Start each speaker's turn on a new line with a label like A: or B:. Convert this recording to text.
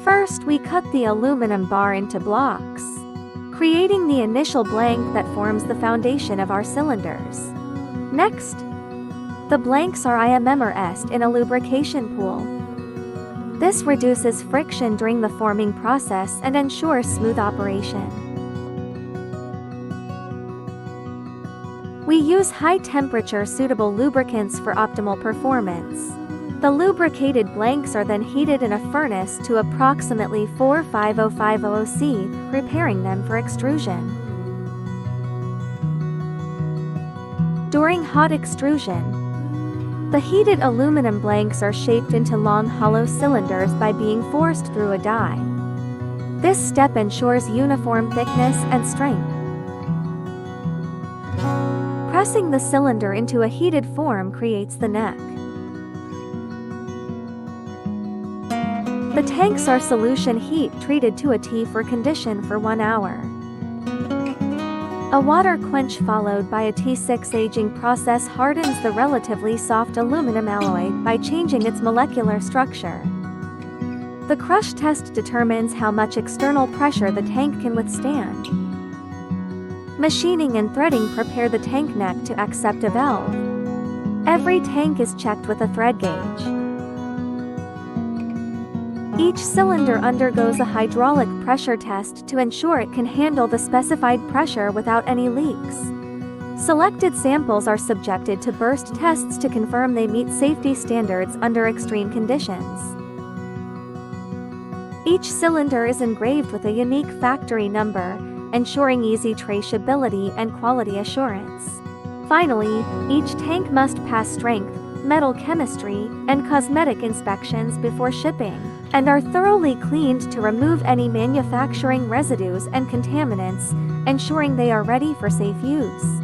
A: First, we cut the aluminum bar into blocks, creating the initial blank that forms the foundation of our cylinders. Next, the blanks are immersed in a lubrication pool. This reduces friction during the forming process and ensures smooth operation. We use high-temperature suitable lubricants for optimal performance. The lubricated blanks are then heated in a furnace to approximately 45050 C, preparing them for extrusion. During hot extrusion, the heated aluminum blanks are shaped into long hollow cylinders by being forced through a die. This step ensures uniform thickness and strength. Pressing the cylinder into a heated form creates the neck. The tanks are solution heat treated to a T for condition for 1 hour. A water quench followed by a T6 aging process hardens the relatively soft aluminum alloy by changing its molecular structure. The crush test determines how much external pressure the tank can withstand. Machining and threading prepare the tank neck to accept a valve. Every tank is checked with a thread gauge. Each cylinder undergoes a hydraulic pressure test to ensure it can handle the specified pressure without any leaks. Selected samples are subjected to burst tests to confirm they meet safety standards under extreme conditions. Each cylinder is engraved with a unique factory number, ensuring easy traceability and quality assurance. Finally, each tank must pass strength, metal chemistry, and cosmetic inspections before shipping, and are thoroughly cleaned to remove any manufacturing residues and contaminants, ensuring they are ready for safe use.